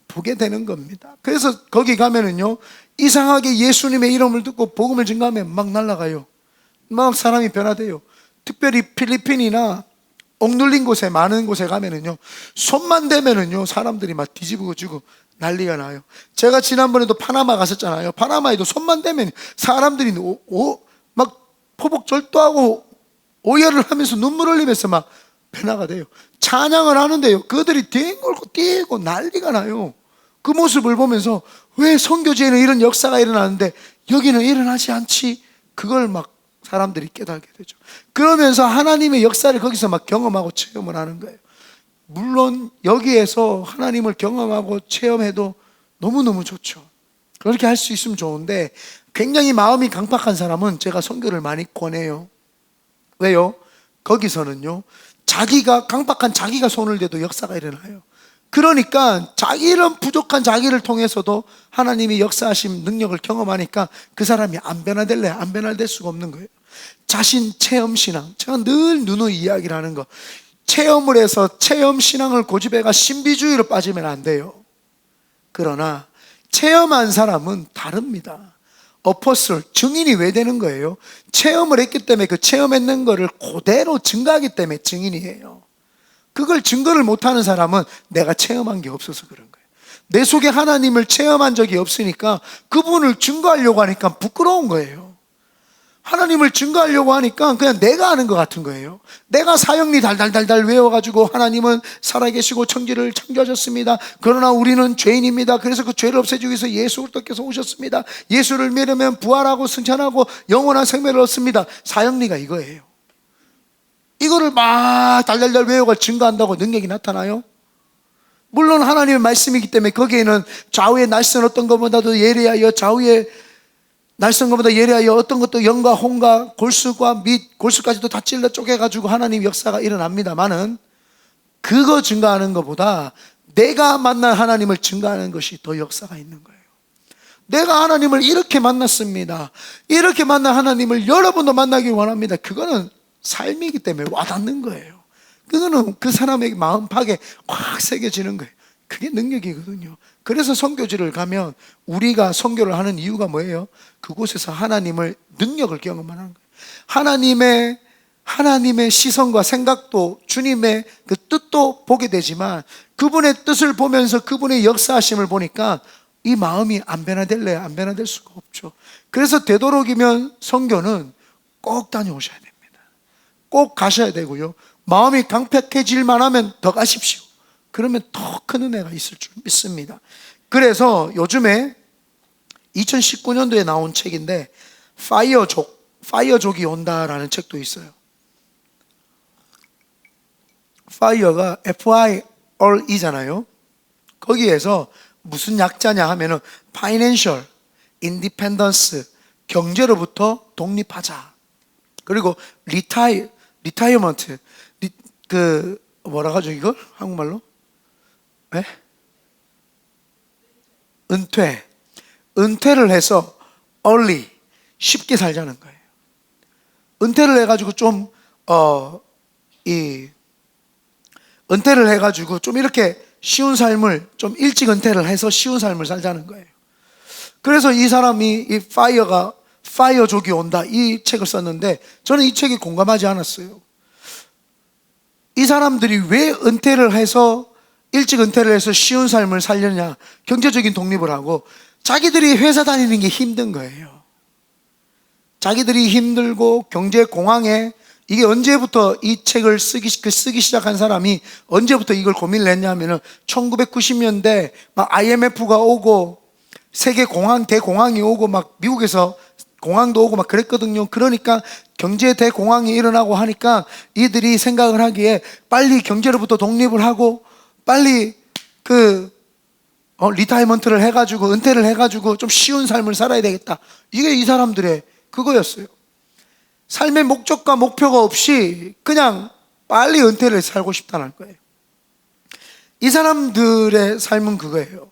보게 되는 겁니다. 그래서 거기 가면은요 이상하게 예수님의 이름을 듣고 복음을 증거하면 막 날아가요. 막 사람이 변화돼요. 특별히 필리핀이나 억눌린 곳에, 많은 곳에 가면은요 손만 대면은요 사람들이 막 뒤집어지고 난리가 나요. 제가 지난번에도 파나마 갔었잖아요. 파나마에도 손만 대면 사람들이 막 포복절도하고 오열을 하면서 눈물 흘리면서 막 변화가 돼요. 찬양을 하는데요 그들이 뒹굴고 뛰고 난리가 나요. 그 모습을 보면서 왜 선교지에는 이런 역사가 일어나는데 여기는 일어나지 않지? 그걸 막 사람들이 깨닫게 되죠. 그러면서 하나님의 역사를 거기서 막 경험하고 체험을 하는 거예요. 물론 여기에서 하나님을 경험하고 체험해도 너무너무 좋죠. 그렇게 할 수 있으면 좋은데 굉장히 마음이 강팍한 사람은 제가 선교를 많이 권해요. 왜요? 거기서는요 자기가 강팍한 자기가 손을 대도 역사가 일어나요. 그러니까 이런 부족한 자기를 통해서도 하나님이 역사하신 능력을 경험하니까 그 사람이 안 변화될래? 안 변화될 수가 없는 거예요. 자신 체험 신앙, 제가 늘 누누이 이야기를 하는 거, 체험을 해서 체험 신앙을 고집해가 신비주의로 빠지면 안 돼요. 그러나 체험한 사람은 다릅니다. 어퍼슬, 증인이 왜 되는 거예요? 체험을 했기 때문에 그 체험했는 거를 그대로 증거하기 때문에 증인이에요. 그걸 증거를 못하는 사람은 내가 체험한 게 없어서 그런 거예요. 내 속에 하나님을 체험한 적이 없으니까 그분을 증거하려고 하니까 부끄러운 거예요. 하나님을 증거하려고 하니까 그냥 내가 하는 것 같은 거예요. 내가 사형리 달달달달 외워가지고 하나님은 살아계시고 천지를 창조하셨습니다. 그러나 우리는 죄인입니다. 그래서 그 죄를 없애주기 위해서 예수 그리스도께서 오셨습니다. 예수를 믿으면 부활하고 승천하고 영원한 생명을 얻습니다. 사형리가 이거예요. 이거를 막 달달달 외워가 증거한다고 능력이 나타나요? 물론 하나님의 말씀이기 때문에 거기에는 좌우의 날선 어떤 것보다도 예리하여 좌우의 날선 것보다 예리하여 어떤 것도 영과 홍과 골수과 및 골수까지도 다 찔러 쪼개가지고 하나님 역사가 일어납니다만은 그거 증거하는 것보다 내가 만난 하나님을 증거하는 것이 더 역사가 있는 거예요. 내가 하나님을 이렇게 만났습니다. 이렇게 만난 하나님을 여러분도 만나길 원합니다. 그거는 삶이기 때문에 와닿는 거예요. 그거는 그 사람에게 마음팍에 확 새겨지는 거예요. 그게 능력이거든요. 그래서 선교지를 가면 우리가 선교를 하는 이유가 뭐예요? 그곳에서 하나님을 능력을 경험하는 거예요. 하나님의 시선과 생각도 주님의 그 뜻도 보게 되지만 그분의 뜻을 보면서 그분의 역사하심을 보니까 이 마음이 안 변화될래요? 안 변화될 수가 없죠. 그래서 되도록이면 선교는 꼭 다녀오셔야 됩니다. 꼭 가셔야 되고요. 마음이 강팍해질만 하면 더 가십시오. 그러면 더 큰 은혜가 있을 줄 믿습니다. 그래서 요즘에 2019년도에 나온 책인데 파이어족이 온다라는 책도 있어요. 파이어가 FIRE잖아요. 거기에서 무슨 약자냐 하면은 Financial Independence, 경제로부터 독립하자. 그리고 Retirement, 뭐라 하죠 이걸? 한국말로? 네? 은퇴를 해서 early, 쉽게 살자는 거예요. 은퇴를 해가지고 은퇴를 해가지고 좀 이렇게 쉬운 삶을 좀 일찍 은퇴를 해서 쉬운 삶을 살자는 거예요. 그래서 이 사람이 이 파이어족이 온다 이 책을 썼는데 저는 이 책에 공감하지 않았어요. 이 사람들이 왜 일찍 은퇴를 해서 쉬운 삶을 살려냐? 경제적인 독립을 하고 자기들이 회사 다니는 게 힘든 거예요. 자기들이 힘들고 경제 공황에 이게 언제부터 이 책을 쓰기 시작한 사람이 언제부터 이걸 고민을 했냐면은 1990년대 막 IMF가 오고 세계 대공황이 오고 막 미국에서 공황도 오고 막 그랬거든요. 그러니까 경제 대공황이 일어나고 하니까 이들이 생각을 하기에 빨리 경제로부터 독립을 하고 빨리 리타이먼트를 해가지고 은퇴를 해가지고 좀 쉬운 삶을 살아야 되겠다. 이게 이 사람들의 그거였어요. 삶의 목적과 목표가 없이 그냥 빨리 은퇴를 살고 싶다는 거예요. 이 사람들의 삶은 그거예요.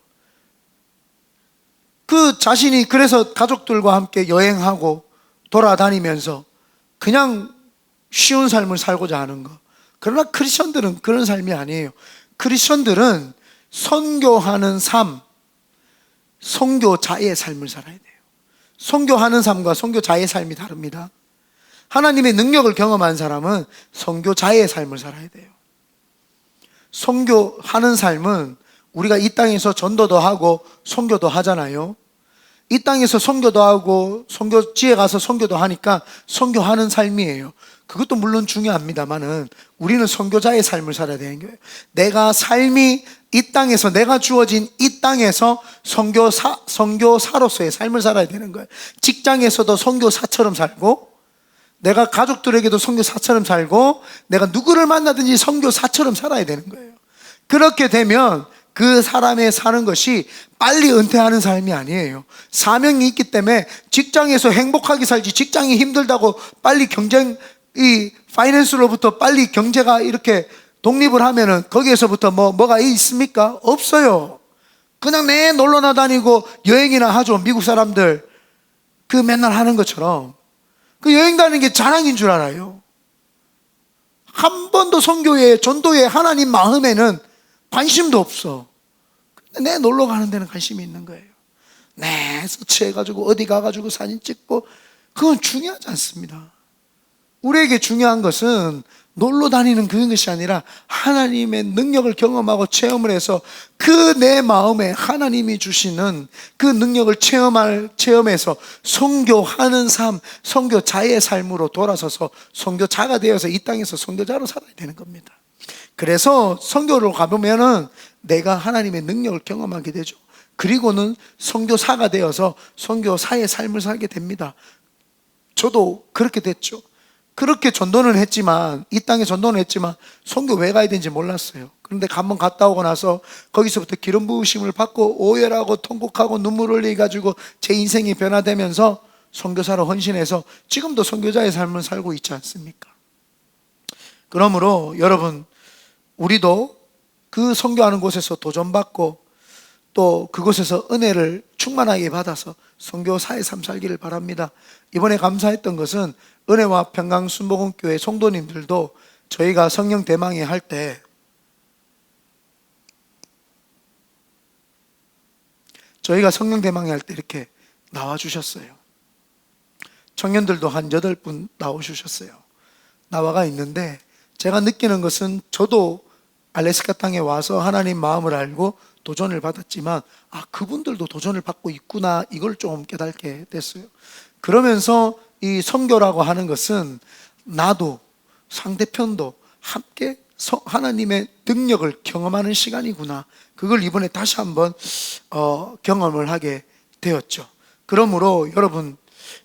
그 자신이 그래서 가족들과 함께 여행하고 돌아다니면서 그냥 쉬운 삶을 살고자 하는 거. 그러나 크리스천들은 그런 삶이 아니에요. 크리스천들은 선교하는 삶, 선교자의 삶을 살아야 돼요. 선교하는 삶과 선교자의 삶이 다릅니다. 하나님의 능력을 경험한 사람은 선교자의 삶을 살아야 돼요. 선교하는 삶은 우리가 이 땅에서 전도도 하고 선교도 하잖아요. 이 땅에서 선교도 하고 선교지에 가서 선교도 하니까 선교하는 삶이에요. 그것도 물론 중요합니다만은 우리는 선교자의 삶을 살아야 되는 거예요. 내가 삶이 이 땅에서 내가 주어진 이 땅에서 선교사로서의 삶을 살아야 되는 거예요. 직장에서도 선교사처럼 살고 내가 가족들에게도 선교사처럼 살고 내가 누구를 만나든지 선교사처럼 살아야 되는 거예요. 그렇게 되면 그 사람의 사는 것이 빨리 은퇴하는 삶이 아니에요. 사명이 있기 때문에 직장에서 행복하게 살지 직장이 힘들다고 빨리 이 파이낸스로부터 빨리 경제가 이렇게 독립을 하면은 거기에서부터 뭐가 있습니까? 없어요. 그냥 내 놀러나 다니고 여행이나 하죠. 미국 사람들 그 맨날 하는 것처럼 그 여행 다니는 게 자랑인 줄 알아요. 한 번도 선교에 전도에 하나님 마음에는 관심도 없어. 근데 내 놀러 가는 데는 관심이 있는 거예요. 네, 서치해가지고 어디 가가지고 사진 찍고 그건 중요하지 않습니다. 우리에게 중요한 것은 놀러 다니는 그런 것이 아니라 하나님의 능력을 경험하고 체험을 해서 그 내 마음에 하나님이 주시는 그 능력을 체험해서 선교하는 삶, 선교자의 삶으로 돌아서서 선교자가 되어서 이 땅에서 선교자로 살아야 되는 겁니다. 그래서 선교를 가보면은 내가 하나님의 능력을 경험하게 되죠. 그리고는 선교사가 되어서 선교사의 삶을 살게 됩니다. 저도 그렇게 됐죠. 그렇게 전도는 했지만, 이 땅에 전도는 했지만 선교 왜 가야 되는지 몰랐어요. 그런데 한번 갔다 오고 나서 거기서부터 기름 부으심을 받고 오열하고 통곡하고 눈물 흘려가지고 제 인생이 변화되면서 선교사로 헌신해서 지금도 선교자의 삶을 살고 있지 않습니까? 그러므로 여러분, 우리도 그 선교하는 곳에서 도전받고 또 그곳에서 은혜를 충만하게 받아서 선교사의 삶 살기를 바랍니다. 이번에 감사했던 것은 은혜와 평강순복음교회 성도님들도 저희가 성령 대망회 할 때 이렇게 나와주셨어요. 청년들도 한 8분 나와주셨어요. 나와가 있는데 제가 느끼는 것은, 저도 알래스카 땅에 와서 하나님 마음을 알고 도전을 받았지만 그분들도 도전을 받고 있구나, 이걸 좀 깨닫게 됐어요. 그러면서 이 선교라고 하는 것은 나도 상대편도 함께 하나님의 능력을 경험하는 시간이구나, 그걸 이번에 다시 한번 경험을 하게 되었죠. 그러므로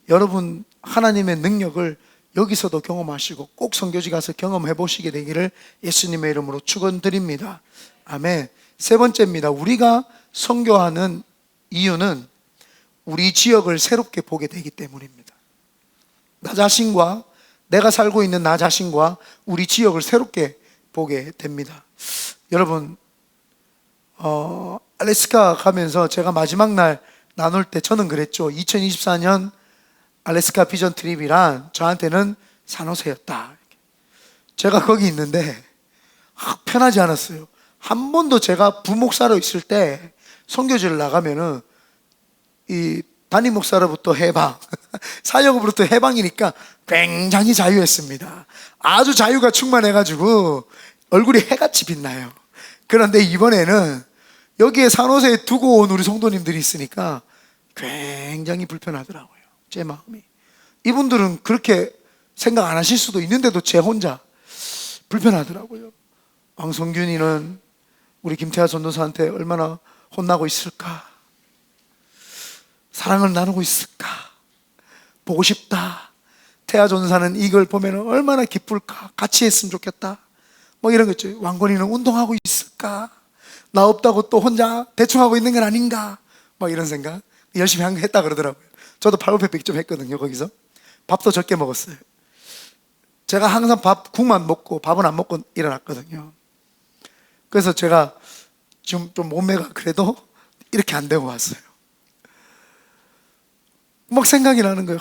여러분 하나님의 능력을 여기서도 경험하시고 꼭 선교지 가서 경험해 보시게 되기를 예수님의 이름으로 축원드립니다. 아멘. 세 번째입니다. 우리가 선교하는 이유는 우리 지역을 새롭게 보게 되기 때문입니다. 나 자신과, 내가 살고 있는 나 자신과 우리 지역을 새롭게 보게 됩니다. 여러분, 알래스카 가면서 제가 마지막 날 나눌 때 저는 그랬죠. 2024년 알래스카 비전 트립이란 저한테는 산호세였다. 제가 거기 있는데 편하지 않았어요. 한 번도 제가 부목사로 있을 때 선교지를 나가면은 이 담임 목사로부터 해방, 사역으로부터 해방이니까 굉장히 자유했습니다. 아주 자유가 충만해가지고 얼굴이 해같이 빛나요. 그런데 이번에는 여기에 산호세에 두고 온 우리 성도님들이 있으니까 굉장히 불편하더라고요. 제 마음이. 이분들은 그렇게 생각 안 하실 수도 있는데도 제 혼자 불편하더라고요. 왕성균이는 우리 김태하 전도사한테 얼마나 혼나고 있을까? 사랑을 나누고 있을까? 보고 싶다. 태하 전도사는 이걸 보면 얼마나 기쁠까? 같이 했으면 좋겠다. 뭐 이런 거 있죠. 왕건이는 운동하고 있을까? 나 없다고 또 혼자 대충 하고 있는 건 아닌가? 뭐 이런 생각. 열심히 했다 그러더라고요. 저도 팔굽혀펴기 좀 했거든요. 거기서 밥도 적게 먹었어요. 제가 항상 국만 먹고 밥은 안 먹고 일어났거든요. 그래서 제가 지금 좀 몸매가 그래도 이렇게 안 되고 왔어요. 막 생각이 나는 거예요.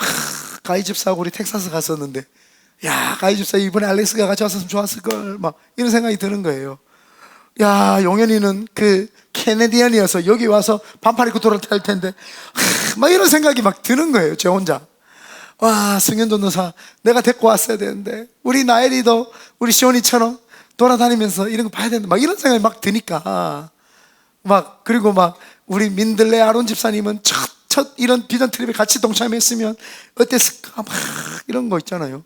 가이집사하고 우리 텍사스 갔었는데, 야, 가이집사 이번에 알래스카 같이 왔으면 좋았을걸, 막 이런 생각이 드는 거예요. 야, 용현이는 그 캐네디언이어서 여기 와서 반팔 입고 돌아다닐 텐데, 막 이런 생각이 막 드는 거예요. 제 혼자. 와, 승현 전도사 내가 데리고 왔어야 되는데, 우리 나엘이도 우리 시온이처럼 돌아다니면서 이런 거 봐야 되는데, 막 이런 생각이 막 드니까, 그리고 우리 민들레 아론 집사님은 첫 이런 비전 트립에 같이 동참했으면 어땠을까, 이런 거 있잖아요.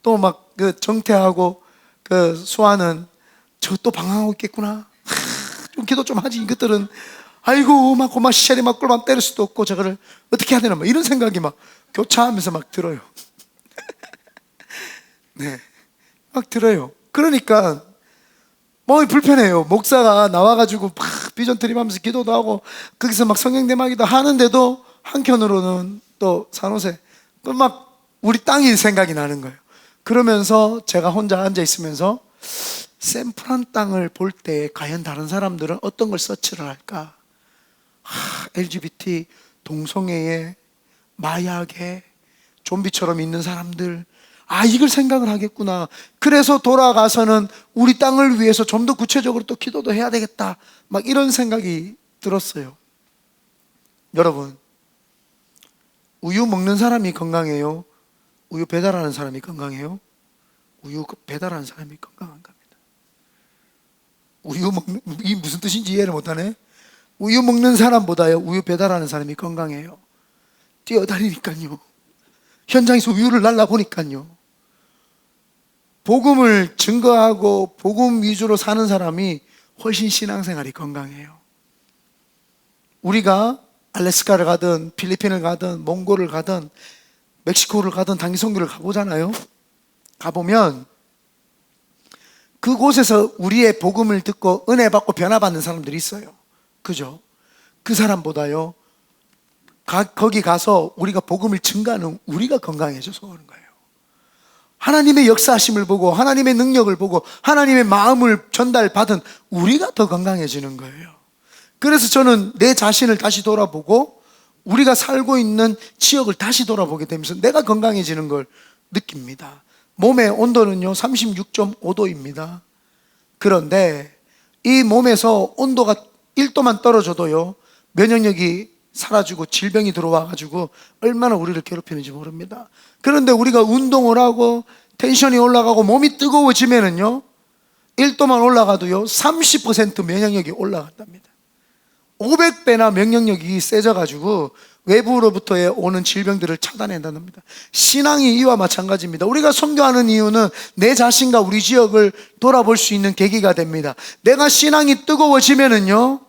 또 그 정태하고 그 수아는 저 또 방황하고 있겠구나, 좀 기도 좀 하지. 이것들은 아이고 고마 시절에 꿀밤 때릴 수도 없고 저거를 어떻게 해야 되나, 이런 생각이 교차하면서 들어요. 네, 들어요. 그러니까 불편해요. 목사가 나와가지고 비전 트립하면서 기도도 하고 거기서 성령 대마기도 하는데도 한편으로는 또 산호세 우리 땅이 생각이 나는 거예요. 그러면서 제가 혼자 앉아 있으면서 샘플한 땅을 볼 때 과연 다른 사람들은 어떤 걸 서치를 할까? LGBT, 동성애에, 마약에, 좀비처럼 있는 사람들, 이걸 생각을 하겠구나. 그래서 돌아가서는 우리 땅을 위해서 좀 더 구체적으로 또 기도도 해야 되겠다, 이런 생각이 들었어요. 여러분, 우유 먹는 사람이 건강해요? 우유 배달하는 사람이 건강해요? 우유 배달하는 사람이 건강한 겁니다. 우유 먹는, 이 무슨 뜻인지 이해를 못하네. 우유 먹는 사람보다요 우유 배달하는 사람이 건강해요. 뛰어다니니까요. 현장에서 우유를 날라보니까요. 복음을 증거하고 복음 위주로 사는 사람이 훨씬 신앙생활이 건강해요. 우리가 알래스카를 가든 필리핀을 가든 몽골을 가든 멕시코를 가든 단기 선교를 가보잖아요. 가보면 그곳에서 우리의 복음을 듣고 은혜 받고 변화받는 사람들이 있어요. 그죠? 그 사람보다요 거기 가서 우리가 복음을 증가하는 우리가 건강해져서 오는 거예요. 하나님의 역사하심을 보고 하나님의 능력을 보고 하나님의 마음을 전달받은 우리가 더 건강해지는 거예요. 그래서 저는 내 자신을 다시 돌아보고 우리가 살고 있는 지역을 다시 돌아보게 되면서 내가 건강해지는 걸 느낍니다. 몸의 온도는요 36.5도입니다 그런데 이 몸에서 온도가 1도만 떨어져도요 면역력이 사라지고 질병이 들어와가지고 얼마나 우리를 괴롭히는지 모릅니다. 그런데 우리가 운동을 하고 텐션이 올라가고 몸이 뜨거워지면은요 1도만 올라가도요 30% 면역력이 올라간답니다. 500배나 면역력이 세져가지고 외부로부터의 오는 질병들을 차단한답니다. 신앙이 이와 마찬가지입니다. 우리가 선교하는 이유는 내 자신과 우리 지역을 돌아볼 수 있는 계기가 됩니다. 내가 신앙이 뜨거워지면은요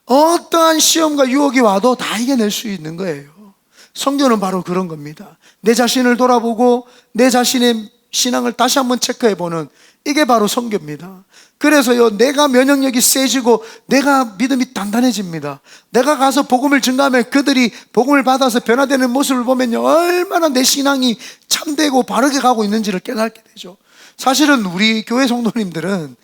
어떠한 시험과 유혹이 와도 다 이겨낼 수 있는 거예요. 선교는 바로 그런 겁니다. 내 자신을 돌아보고 내 자신의 신앙을 다시 한번 체크해보는 이게 바로 선교입니다. 그래서요 내가 면역력이 세지고 내가 믿음이 단단해집니다. 내가 가서 복음을 증가하면 그들이 복음을 받아서 변화되는 모습을 보면요 얼마나 내 신앙이 참되고 바르게 가고 있는지를 깨닫게 되죠. 사실은 우리 교회 성도님들은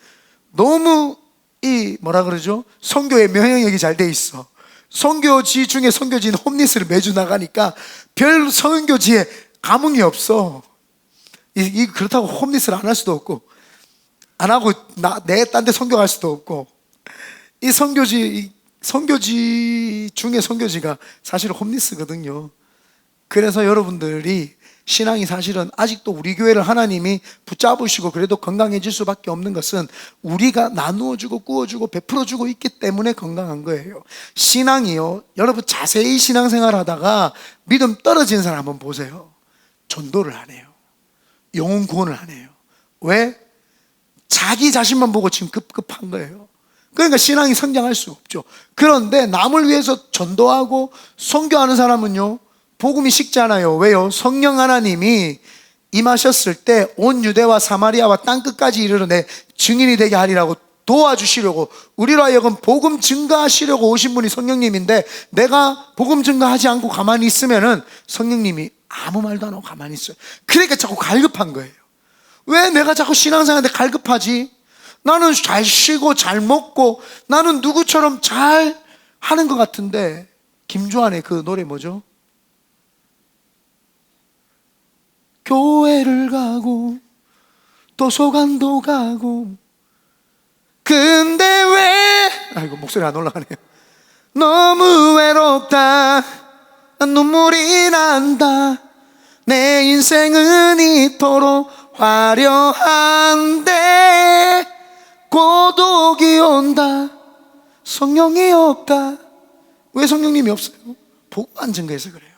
너무 이 뭐라 그러죠? 선교에 면역력이 잘 돼 있어. 선교지 중에 선교지는 홈리스를 매주 나가니까 별 선교지에 감흥이 없어. 그렇다고 홈리스를 안 할 수도 없고 안 하고 내 딴 데 선교 갈 수도 없고 이 선교지 중에 선교지가 사실 홈리스거든요. 그래서 여러분들이 신앙이 사실은 아직도 우리 교회를 하나님이 붙잡으시고 그래도 건강해질 수밖에 없는 것은 우리가 나누어주고 구워주고 베풀어주고 있기 때문에 건강한 거예요. 신앙이요 여러분 자세히 신앙생활 하다가 믿음 떨어진 사람 한번 보세요. 전도를 안 해요. 영혼 구원을 안 해요. 왜? 자기 자신만 보고 지금 급급한 거예요. 그러니까 신앙이 성장할 수 없죠. 그런데 남을 위해서 전도하고 선교하는 사람은요 복음이 식잖아요. 왜요? 성령 하나님이 임하셨을 때 온 유대와 사마리아와 땅끝까지 이르러 내 증인이 되게 하리라고 도와주시려고 우리로 하여금 복음 증가하시려고 오신 분이 성령님인데 내가 복음 증가하지 않고 가만히 있으면은 성령님이 아무 말도 안 하고 가만히 있어요. 그러니까 자꾸 갈급한 거예요. 왜 내가 자꾸 신앙생활에 갈급하지? 나는 잘 쉬고 잘 먹고 나는 누구처럼 잘 하는 것 같은데. 김주환의 그 노래 뭐죠? 교회를 가고 도서관도 가고 근데 왜 아이고 목소리 안 올라가네요. 너무 외롭다 눈물이 난다 내 인생은 이토록 화려한데 고독이 온다 성령이 없다. 왜 성령님이 없어요? 복음 안 증거해서 그래요.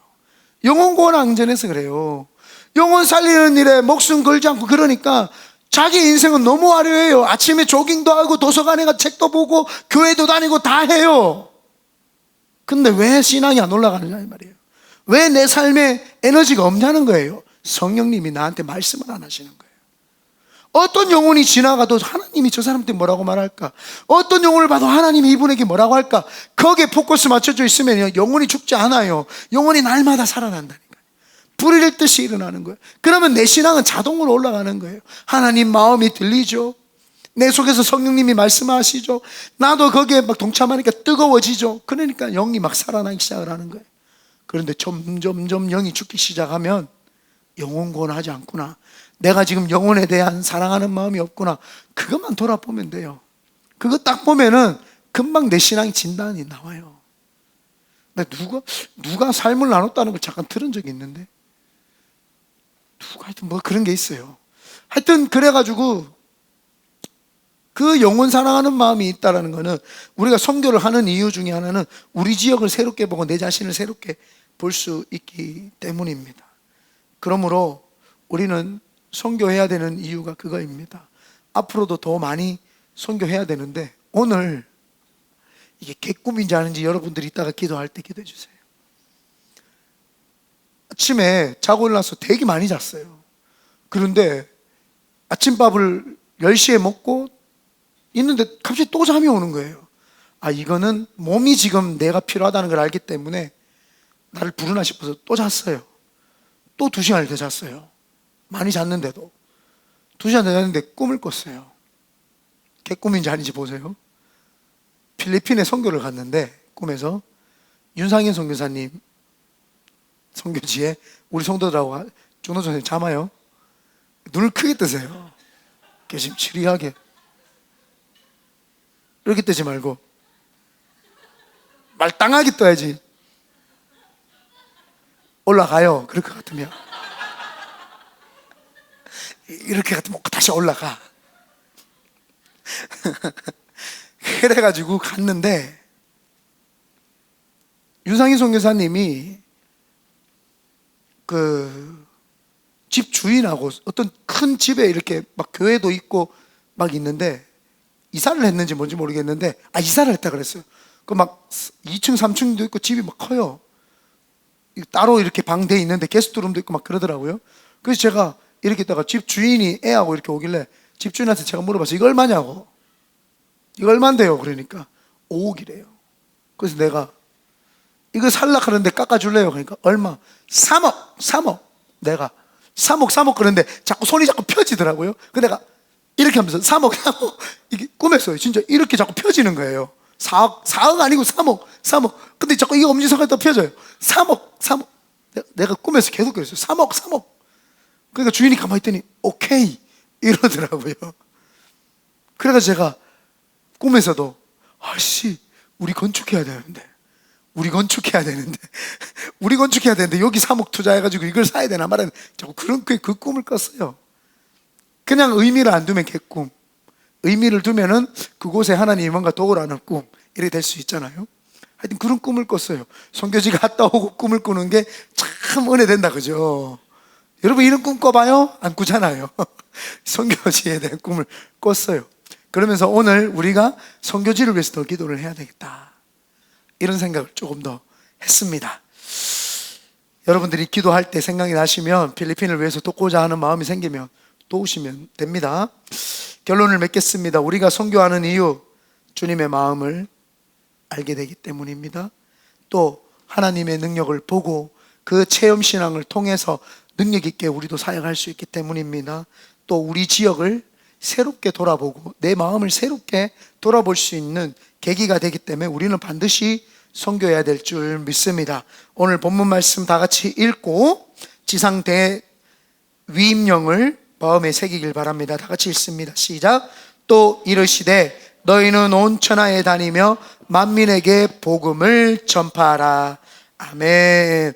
영혼 구원 안 전해서 그래요. 영혼 살리는 일에 목숨 걸지 않고 그러니까 자기 인생은 너무 화려해요. 아침에 조깅도 하고 도서관에 가 책도 보고 교회도 다니고 다 해요. 근데 왜 신앙이 안 올라가느냐 이 말이에요. 왜 내 삶에 에너지가 없냐는 거예요. 성령님이 나한테 말씀을 안 하시는 거예요. 어떤 영혼이 지나가도 하나님이 저 사람한테 뭐라고 말할까? 어떤 영혼을 봐도 하나님이 이분에게 뭐라고 할까? 거기에 포커스 맞춰져 있으면 영혼이 죽지 않아요. 영혼이 날마다 살아난다니까요. 불을 읽듯이 일어나는 거예요. 그러면 내 신앙은 자동으로 올라가는 거예요. 하나님 마음이 들리죠. 내 속에서 성령님이 말씀하시죠. 나도 거기에 막 동참하니까 뜨거워지죠. 그러니까 영이 막 살아나기 시작을 하는 거예요. 그런데 점점 영이 죽기 시작하면 영혼 구원하지 않구나. 내가 지금 영혼에 대한 사랑하는 마음이 없구나. 그것만 돌아보면 돼요. 그거 딱 보면은 금방 내 신앙 진단이 나와요. 근데 누가 삶을 나눴다는 걸 잠깐 들은 적이 있는데 누가 하여튼 뭐 그런 게 있어요. 하여튼 그래가지고 그 영혼 사랑하는 마음이 있다라는 거는 우리가 선교를 하는 이유 중에 하나는 우리 지역을 새롭게 보고 내 자신을 새롭게 볼 수 있기 때문입니다. 그러므로 우리는 선교해야 되는 이유가 그거입니다. 앞으로도 더 많이 선교해야 되는데 오늘 이게 개꿈인지 아닌지 여러분들이 이따가 기도할 때 기도해 주세요. 아침에 자고 일어나서 되게 많이 잤어요. 그런데 아침밥을 10시에 먹고 있는데 갑자기 또 잠이 오는 거예요. 아, 이거는 몸이 지금 내가 필요하다는 걸 알기 때문에 나를 부르나 싶어서 또 잤어요. 또 2시간을 더 잤어요. 많이 잤는데도 2시간 더 잤는데 꿈을 꿨어요. 개꿈인지 아닌지 보세요. 필리핀에 선교를 갔는데 꿈에서 윤상현 선교사님 선교지에 우리 성도들하고 중도 선생님 잠아요. 눈을 크게 뜨세요. 개심치리하게. 이렇게 뜨지 말고 말땅하게 떠야지. 올라가요. 그럴 것 같으면 이렇게 같으면 다시 올라가. 그래가지고 갔는데 윤상희 선교사님이 그 집 주인하고 어떤 큰 집에 이렇게 막 교회도 있고 막 있는데 이사를 했는지 뭔지 모르겠는데 이사를 했다 그랬어요. 그 막 2층 3층도 있고 집이 막 커요. 따로 이렇게 방돼 있는데 게스트룸도 있고 막 그러더라고요. 그래서 제가 이렇게 있다가 집 주인이 애하고 이렇게 오길래 집 주인한테 제가 물어봤어요. 이거 얼마냐고. 이거 얼만데요? 그러니까 5억이래요. 그래서 내가 이거 살락 하는데 깎아줄래요? 그러니까 얼마? 3억. 내가 3억 그러는데 자꾸 손이 자꾸 펴지더라고요. 근데 내가 이렇게 하면서 3억 이게 꿈에서요. 진짜 이렇게 자꾸 펴지는 거예요. 4억 아니고 3억. 근데 자꾸 이거 엄지손가락이 펴져요. 3억. 내가 꿈에서 계속 그랬어요. 3억. 그러니까 주인이 가만히 있더니 오케이 이러더라고요. 그래서 제가 꿈에서도 아씨 우리 건축해야 되는데 우리 건축해야 되는데 여기 3억 투자해가지고 이걸 사야 되나 말아야 되나 자꾸 그 꿈을 꿨어요. 그냥 의미를 안 두면 개꿈, 의미를 두면은 그곳에 하나님이 뭔가 도우라는 꿈 이렇게 될 수 있잖아요. 하여튼 그런 꿈을 꿨어요. 선교지 갔다 오고 꿈을 꾸는 게 참 은혜 된다, 그죠? 여러분 이런 꿈 꿔봐요? 안 꾸잖아요. 선교지에 대한 꿈을 꿨어요. 그러면서 오늘 우리가 선교지를 위해서 더 기도를 해야 되겠다 이런 생각을 조금 더 했습니다. 여러분들이 기도할 때 생각이 나시면 필리핀을 위해서 돕고자 하는 마음이 생기면 도우시면 됩니다. 결론을 맺겠습니다. 우리가 선교하는 이유 주님의 마음을 알게 되기 때문입니다. 또 하나님의 능력을 보고 그 체험신앙을 통해서 능력 있게 우리도 사역할 수 있기 때문입니다. 또 우리 지역을 새롭게 돌아보고 내 마음을 새롭게 돌아볼 수 있는 계기가 되기 때문에 우리는 반드시 선교해야 될 줄 믿습니다. 오늘 본문 말씀 다 같이 읽고 지상 대위임령을 마음에 새기길 바랍니다. 다 같이 읽습니다. 시작. 또 이르시되 너희는 온 천하에 다니며 만민에게 복음을 전파하라. 아멘.